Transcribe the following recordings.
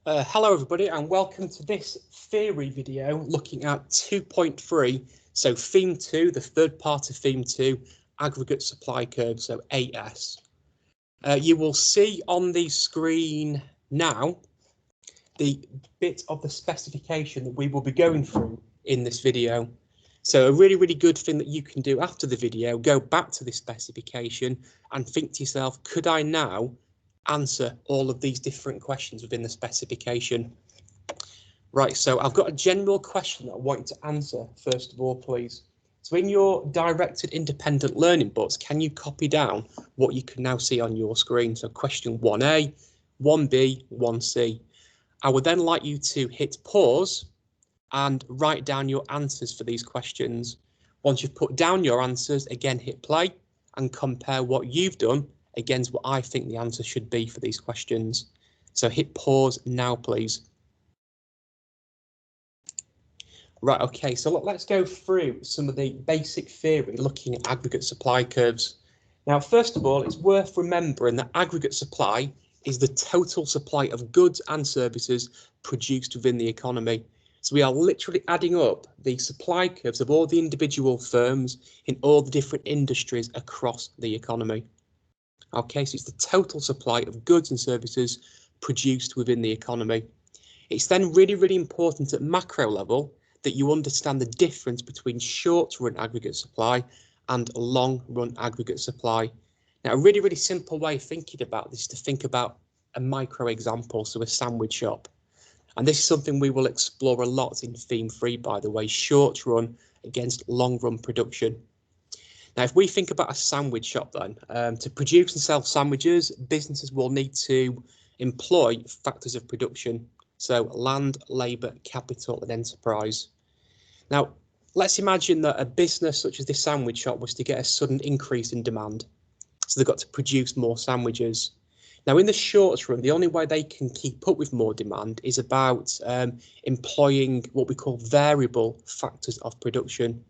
Hello everybody and welcome to this theory video looking at 2.3, so theme 2, the third part of theme 2, aggregate supply curve, so AS. You will see on the screen now the bit of the specification that we will be going through in this video. So a really good thing that you can do after the video, go back to the specification and think to yourself, could I now answer all of these different questions within the specification? Right, so I've got a general question that I want you to answer first of all, please. So in your directed independent learning books, can you copy down what you can now see on your screen? So question 1A, 1B, 1C. I would then like you to hit pause and write down your answers for these questions. Once you've put down your answers, again hit play and compare what you've done against what I think the answer should be for these questions. So hit pause now, please. Right, okay, so let's go through some of the basic theory looking at aggregate supply curves. Now, first of all, it's worth remembering that aggregate supply is the total supply of goods and services produced within the economy. So we are literally adding up the supply curves of all the individual firms in all the different industries across the economy. Okay, so it's the total supply of goods and services produced within the economy. It's then really important at macro level that you understand the difference between short-run aggregate supply and long-run aggregate supply. Now, a really simple way of thinking about this is to think about a micro example, so a sandwich shop. And this is something we will explore a lot in theme 3, by the way, short-run against long-run production. Now, if we think about a sandwich shop then, to produce and sell sandwiches, businesses will need to employ factors of production. So land, labour, capital and enterprise. Now, let's imagine that a business such as this sandwich shop was to get a sudden increase in demand. So they've got to produce more sandwiches. Now, in the short run, the only way they can keep up with more demand is about employing what we call variable factors of production.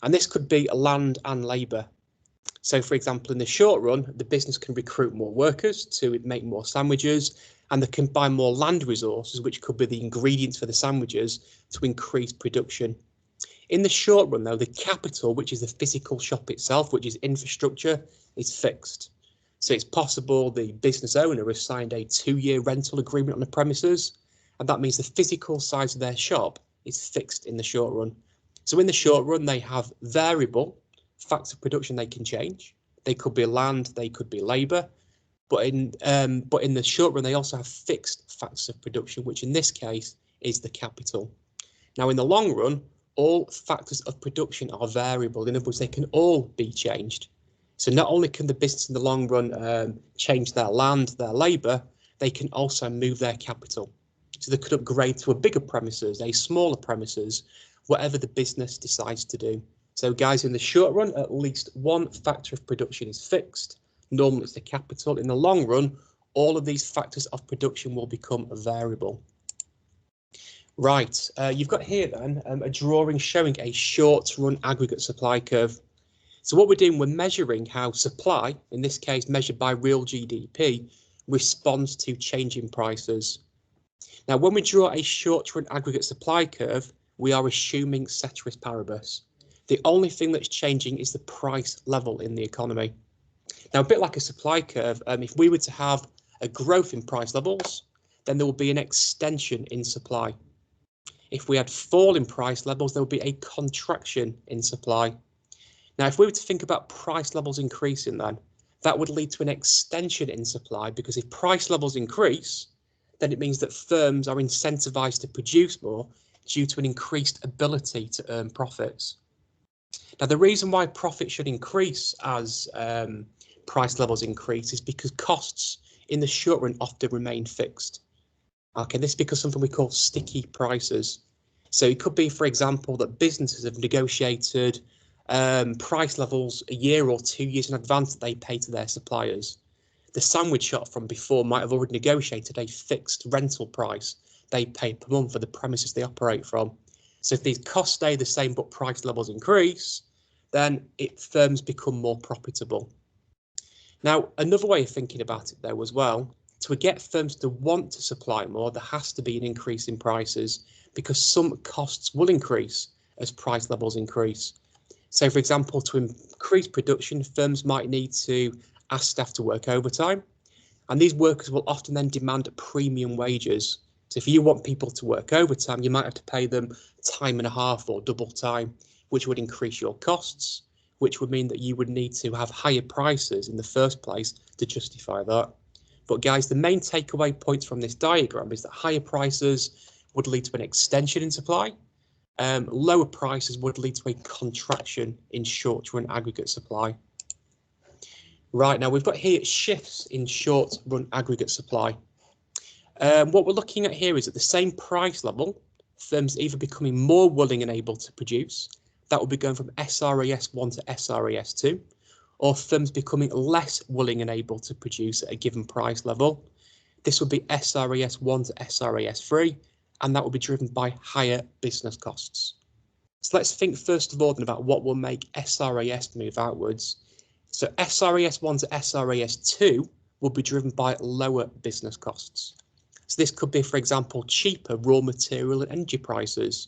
And this could be land and labour. So, for example, in the short run, the business can recruit more workers to make more sandwiches, and they can buy more land resources, which could be the ingredients for the sandwiches, to increase production. In the short run, though, the capital, which is the physical shop itself, which is infrastructure, is fixed. So it's possible the business owner has signed a 2-year rental agreement on the premises, and that means the physical size of their shop is fixed in the short run. So in the short run, they have variable factors of production they can change. They could be land, they could be labour, but in the short run, they also have fixed factors of production, which in this case is the capital. Now, in the long run, all factors of production are variable. In other words, they can all be changed. So not only can the business in the long run change their land, their labour, they can also move their capital. So they could upgrade to a bigger premises, a smaller premises, whatever the business decides to do. So guys, in the short run, at least one factor of production is fixed. Normally it's the capital. In the long run, all of these factors of production will become variable. Right, you've got here then a drawing showing a short run aggregate supply curve. So what we're doing, we're measuring how supply, in this case measured by real GDP, responds to changing prices. Now, when we draw a short run aggregate supply curve, we are assuming ceteris paribus. The only thing that's changing is the price level in the economy. Now, a bit like a supply curve, if we were to have a growth in price levels, then there will be an extension in supply. If we had fall in price levels, there will be a contraction in supply. Now, if we were to think about price levels increasing, then that would lead to an extension in supply, because if price levels increase, then it means that firms are incentivized to produce more due to an increased ability to earn profits. Now, the reason why profit should increase as price levels increase is because costs in the short run often remain fixed. Okay, this is because something we call sticky prices. So it could be, for example, that businesses have negotiated price levels a year or 2 years in advance that they pay to their suppliers. The sandwich shop from before might have already negotiated a fixed rental price they pay per month for the premises they operate from. So if these costs stay the same but price levels increase, then firms become more profitable. Now, another way of thinking about it though as well, To get firms to want to supply more, there has to be an increase in prices because some costs will increase as price levels increase. So, for example, to increase production, firms might need to ask staff to work overtime, and these workers will often then demand premium wages. So if you want people to work overtime, you might have to pay them time and a half or double time, which would increase your costs, which would mean that you would need to have higher prices in the first place to justify that. But guys, the main takeaway points from this diagram is that higher prices would lead to an extension in supply. Lower prices would lead to a contraction in short-run aggregate supply. Right, now we've got here shifts in short-run aggregate supply. What we're looking at here is at the same price level, firms either becoming more willing and able to produce, that will be going from SRAS 1 to SRAS 2, or firms becoming less willing and able to produce at a given price level. This would be SRAS 1 to SRAS 3, and that will be driven by higher business costs. So let's think first of all then about what will make SRAS move outwards. So SRAS 1 to SRAS 2 will be driven by lower business costs. So this could be, for example, cheaper raw material and energy prices.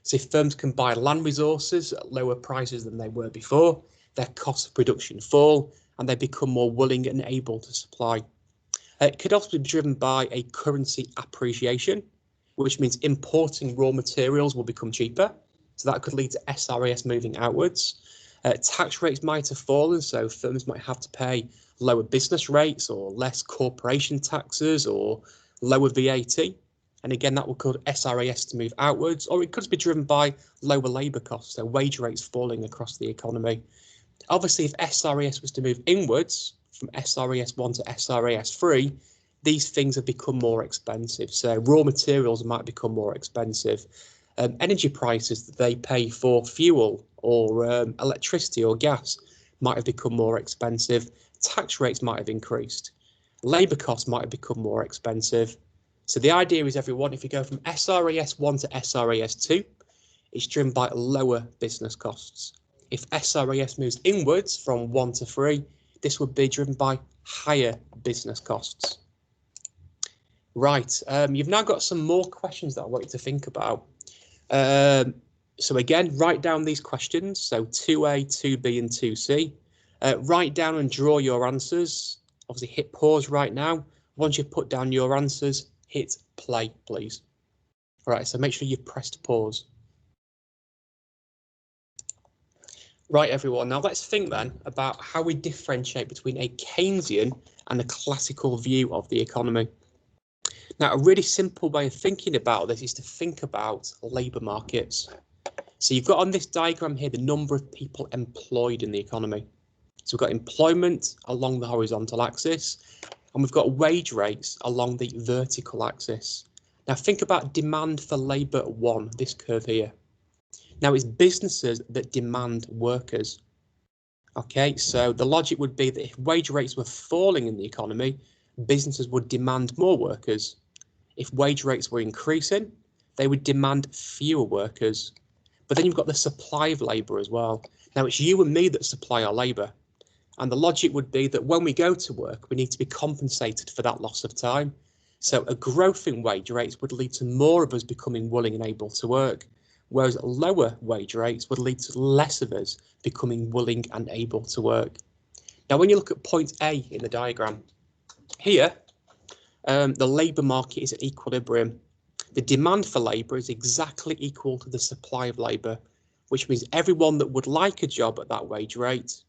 So if firms can buy land resources at lower prices than they were before, their costs of production fall and they become more willing and able to supply. It could also be driven by a currency appreciation, which means importing raw materials will become cheaper. So that could lead to SRAS moving outwards. Tax rates might have fallen, so firms might have to pay lower business rates or less corporation taxes or lower VAT. And again, that will cause SRAS to move outwards, or it could be driven by lower labour costs, so wage rates falling across the economy. Obviously, if SRAS was to move inwards from SRAS 1 to SRAS 3, these things have become more expensive. So raw materials might become more expensive. Energy prices that they pay for fuel or electricity or gas might have become more expensive. Tax rates might have increased. Labour costs might have become more expensive. So the idea is, everyone, if you go from SRAS 1 to SRAS 2, it's driven by lower business costs. If SRAS moves inwards from 1 to 3, this would be driven by higher business costs. Right, you've now got some more questions that I want you to think about. So again, write down these questions, so 2A, 2B and 2C. Write down and draw your answers. Obviously hit pause right now. Once you've put down your answers, hit play, please. All right, so make sure you've pressed pause. Right, everyone, now let's think then about how we differentiate between a Keynesian and a classical view of the economy. Now, a really simple way of thinking about this is to think about labour markets. So you've got on this diagram here the number of people employed in the economy. So we've got employment along the horizontal axis, and we've got wage rates along the vertical axis. Now think about demand for labour 1, this curve here. Now it's businesses that demand workers. Okay, so the logic would be that if wage rates were falling in the economy, businesses would demand more workers. If wage rates were increasing, they would demand fewer workers. But then you've got the supply of labour as well. Now it's you and me that supply our labour. And the logic would be that when we go to work, we need to be compensated for that loss of time. So a growth in wage rates would lead to more of us becoming willing and able to work, whereas lower wage rates would lead to less of us becoming willing and able to work. Now, when you look at point A in the diagram, here, the labour market is at equilibrium. The demand for labour is exactly equal to the supply of labour, which means everyone that would like a job at that wage rate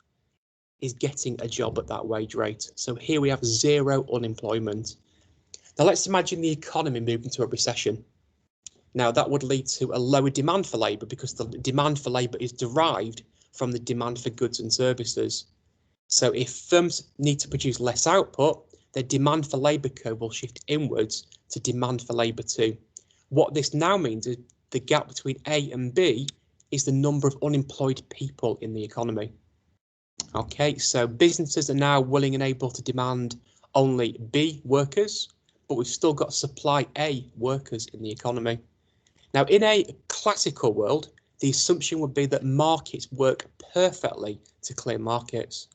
is getting a job at that wage rate. So here we have zero unemployment. Now let's imagine the economy moved into a recession. Now that would lead to a lower demand for labour because the demand for labour is derived from the demand for goods and services. So if firms need to produce less output, their demand for labour curve will shift inwards to demand for labour 2. What this now means is the gap between A and B is the number of unemployed people in the economy. Okay, so businesses are now willing and able to demand only B workers, but we've still got supply A workers in the economy. Now, in a classical world, the assumption would be that markets work perfectly to clear markets.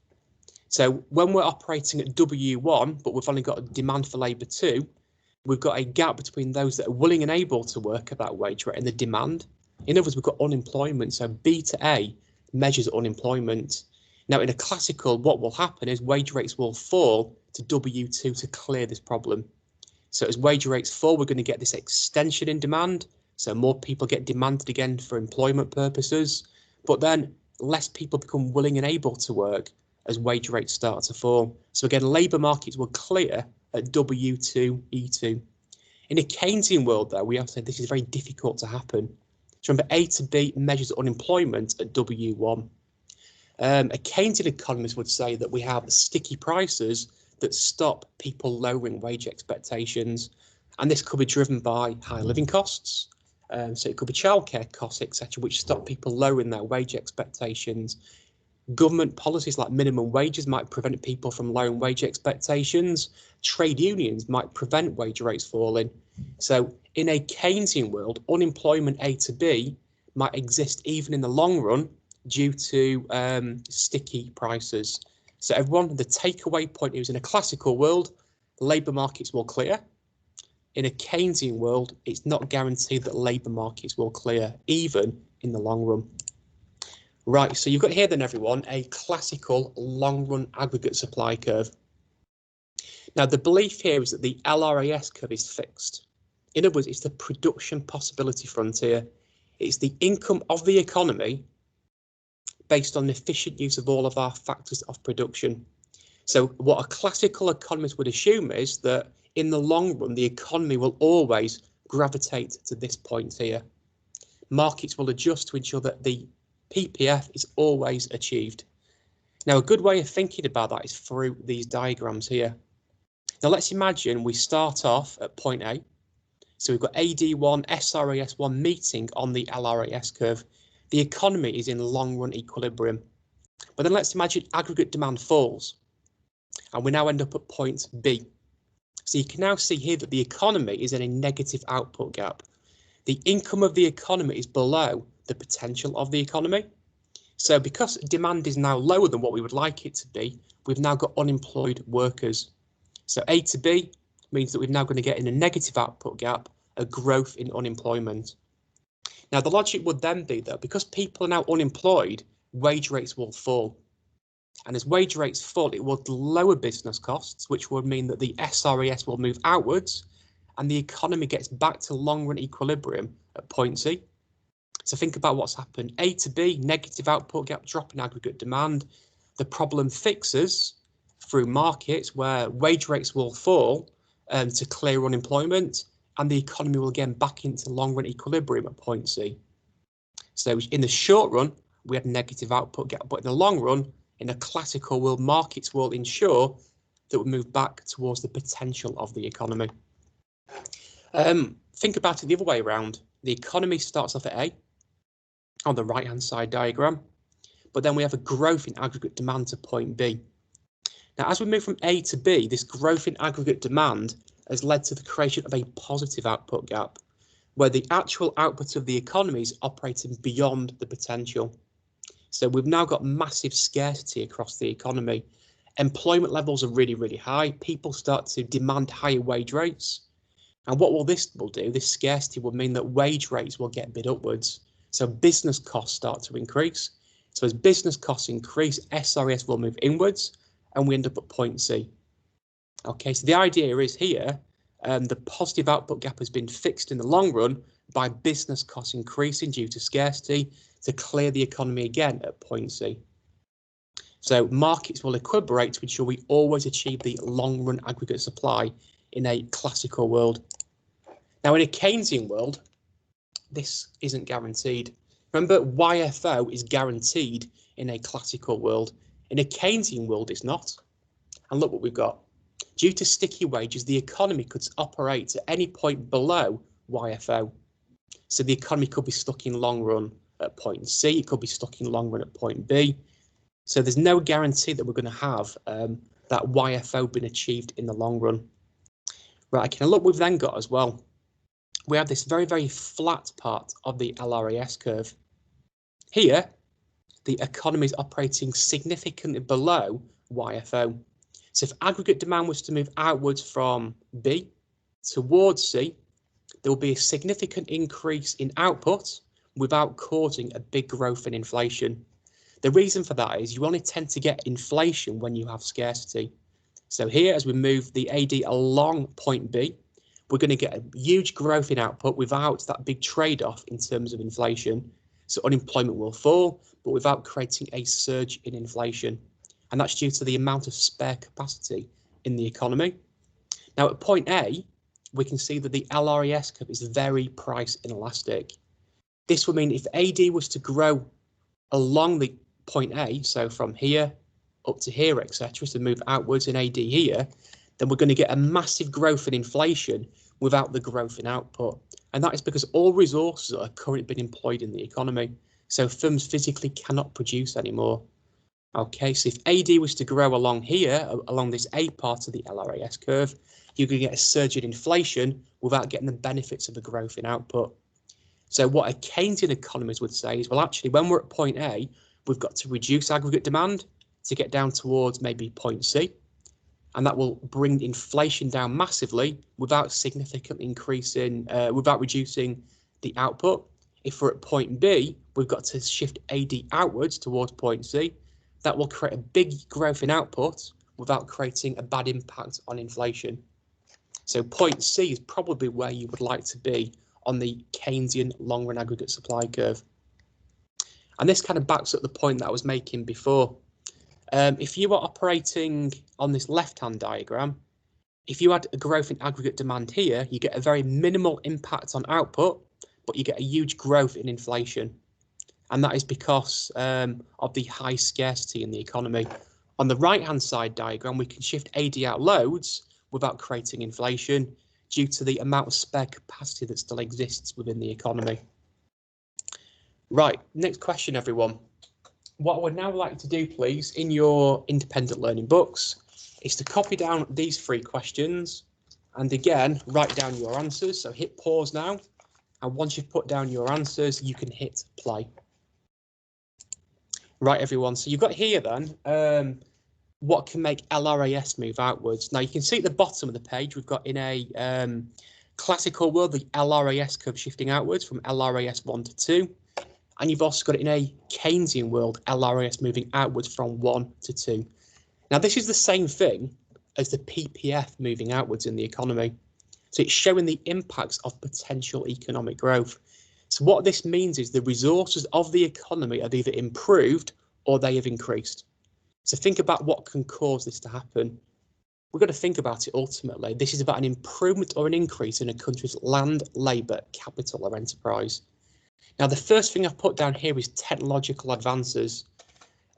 So when we're operating at W1, but we've only got a demand for labour 2, we've got a gap between those that are willing and able to work at that wage rate and the demand. In other words, we've got unemployment. So B to A measures unemployment. Now, in a classical, what will happen is wage rates will fall to W2 to clear this problem. So as wage rates fall, we're going to get this extension in demand. So more people get demanded again for employment purposes, but then less people become willing and able to work as wage rates start to fall. So again, labour markets will clear at W2, E2. In a Keynesian world, though, we have said this is very difficult to happen. So remember, A to B measures unemployment at W1. A Keynesian economist would say that we have sticky prices that stop people lowering wage expectations, and this could be driven by high living costs. So it could be childcare costs, etc., which stop people lowering their wage expectations. Government policies like minimum wages might prevent people from lowering wage expectations. Trade unions might prevent wage rates falling. So in a Keynesian world, unemployment A to B might exist even in the long run due to sticky prices. So everyone, the takeaway point is in a classical world, labour markets will clear. In a Keynesian world, it's not guaranteed that labour markets will clear, even in the long run. Right, so you've got here then, everyone, a classical long-run aggregate supply curve. Now, the belief here is that the LRAS curve is fixed. In other words, it's the production possibility frontier. It's the income of the economy based on efficient use of all of our factors of production. So what a classical economist would assume is that in the long run, the economy will always gravitate to this point here. Markets will adjust to ensure that the PPF is always achieved. Now, a good way of thinking about that is through these diagrams here. Now, let's imagine we start off at point A. So we've got AD1, SRAS1 meeting on the LRAS curve. The economy is in long-run equilibrium. But then let's imagine aggregate demand falls, and we now end up at point B. So you can now see here that the economy is in a negative output gap. The income of the economy is below the potential of the economy. So because demand is now lower than what we would like it to be, we've now got unemployed workers. So A to B means that we're now going to get in a negative output gap, a growth in unemployment. Now, the logic would then be that because people are now unemployed, wage rates will fall. And as wage rates fall, it will lower business costs, which would mean that the SRAS will move outwards and the economy gets back to long-run equilibrium at point C. So think about what's happened. A to B, negative output gap, drop in aggregate demand. The problem fixes through markets where wage rates will fall to clear unemployment, and the economy will again back into long-run equilibrium at point C. So in the short run, we had negative output gap, but in the long run, in a classical world, markets will ensure that we move back towards the potential of the economy. Think about it the other way around. The economy starts off at A on the right-hand side diagram, but then we have a growth in aggregate demand to point B. Now, as we move from A to B, this growth in aggregate demand has led to the creation of a positive output gap, where the actual output of the economy is operating beyond the potential. So we've now got massive scarcity across the economy. Employment levels are really, really high. People start to demand higher wage rates. And what will this do? This scarcity will mean that wage rates will get bid upwards. So business costs start to increase. So as business costs increase, SRAS will move inwards and we end up at point C. Okay, so the idea is here, the positive output gap has been fixed in the long run by business costs increasing due to scarcity to clear the economy again at point C. So markets will equilibrate to ensure we always achieve the long run aggregate supply in a classical world. Now, in a Keynesian world, this isn't guaranteed. Remember, YFO is guaranteed in a classical world. In a Keynesian world, it's not. And look what we've got. Due to sticky wages, the economy could operate at any point below YFO. So the economy could be stuck in long run at point C, it could be stuck in long run at point B. So there's no guarantee that we're going to have that YFO being achieved in the long run. Right, okay, now look, we've then got as well. We have this very, very flat part of the LRAS curve. Here, the economy is operating significantly below YFO. So if aggregate demand was to move outwards from B towards C, there will be a significant increase in output without causing a big growth in inflation. The reason for that is you only tend to get inflation when you have scarcity. So here, as we move the AD along point B, we're going to get a huge growth in output without that big trade-off in terms of inflation. So unemployment will fall, but without creating a surge in inflation. And that's due to the amount of spare capacity in the economy. Now at point A, we can see that the LRAS curve is very price inelastic. This would mean if AD was to grow along the point A, so from here up to here, etc., to move outwards in AD here, then we're going to get a massive growth in inflation without the growth in output. And that is because all resources are currently being employed in the economy. So firms physically cannot produce anymore. Okay, so if AD was to grow along here, along this A part of the LRAS curve, you're going to get a surge in inflation without getting the benefits of the growth in output. So what a Keynesian economist would say is, well, actually, when we're at point A, we've got to reduce aggregate demand to get down towards maybe point C. And that will bring inflation down massively without significantly increasing, without reducing the output. If we're at point B, we've got to shift AD outwards towards point C. That will create a big growth in output without creating a bad impact on inflation. So point C is probably where you would like to be on the Keynesian long-run aggregate supply curve. And this kind of backs up the point that I was making before. If you are operating on this left-hand diagram, if you had a growth in aggregate demand here, you get a very minimal impact on output, but you get a huge growth in inflation. And that is because of the high scarcity in the economy. On the right-hand side diagram, we can shift AD out loads without creating inflation due to the amount of spare capacity that still exists within the economy. Right, next question, everyone. What I would now like to do, please, in your independent learning books, is to copy down these 3 questions and again, write down your answers. So hit pause now. And once you've put down your answers, you can hit play. Right, everyone. So you've got here then, what can make LRAS move outwards? Now you can see at the bottom of the page, we've got in a classical world, the LRAS curve shifting outwards from LRAS 1 to 2. And you've also got it in a Keynesian world, LRAS moving outwards from 1 to 2. Now, this is the same thing as the PPF moving outwards in the economy. So it's showing the impacts of potential economic growth. So what this means is the resources of the economy have either improved or they have increased. So think about what can cause this to happen. We've got to think about it ultimately. This is about an improvement or an increase in a country's land, labour, capital or enterprise. Now, the first thing I've put down here is technological advances.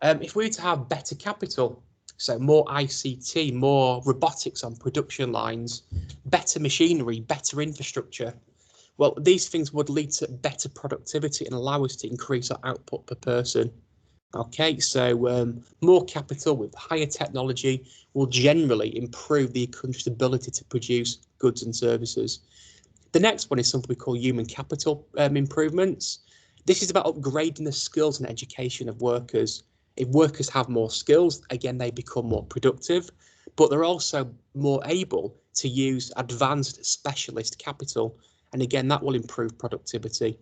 If we were to have better capital, so more ICT, more robotics on production lines, better machinery, better infrastructure, well, these things would lead to better productivity and allow us to increase our output per person. Okay, so more capital with higher technology will generally improve the country's ability to produce goods and services. The next one is something we call human capital improvements. This is about upgrading the skills and education of workers. If workers have more skills, again, they become more productive, but they're also more able to use advanced specialist capital. And again, that will improve productivity.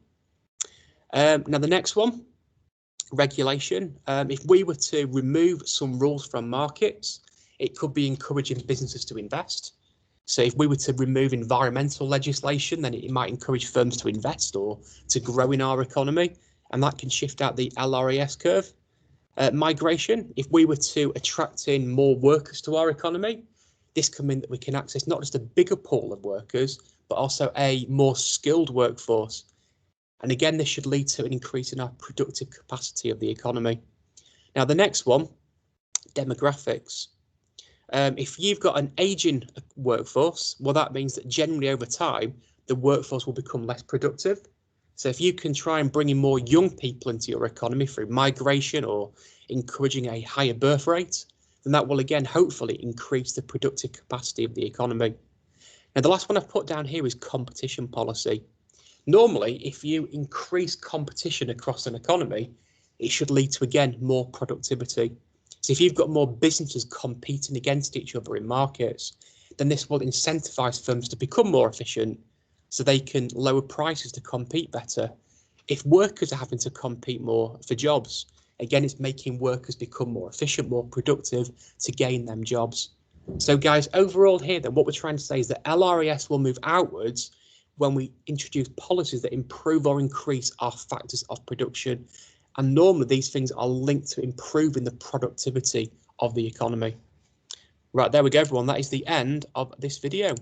Now, the next one, regulation. If we were to remove some rules from markets, it could be encouraging businesses to invest. So if we were to remove environmental legislation, then it might encourage firms to invest or to grow in our economy, and that can shift out the LRAS curve. Migration, if we were to attract in more workers to our economy, this can mean that we can access not just a bigger pool of workers, but also a more skilled workforce. And again, this should lead to an increase in our productive capacity of the economy. Now, the next one, demographics. If you've got an aging workforce, well, that means that generally over time, the workforce will become less productive. So if you can try and bring in more young people into your economy through migration or encouraging a higher birth rate, then that will again, hopefully increase the productive capacity of the economy. Now, the last one I've put down here is competition policy. Normally, if you increase competition across an economy, it should lead to, again, more productivity. So if you've got more businesses competing against each other in markets, then this will incentivize firms to become more efficient so they can lower prices to compete better. If workers are having to compete more for jobs, again, it's making workers become more efficient, more productive to gain them jobs. So guys, overall here then, what we're trying to say is that LRAS will move outwards when we introduce policies that improve or increase our factors of production. And normally these things are linked to improving the productivity of the economy. Right, there we go, everyone. That is the end of this video.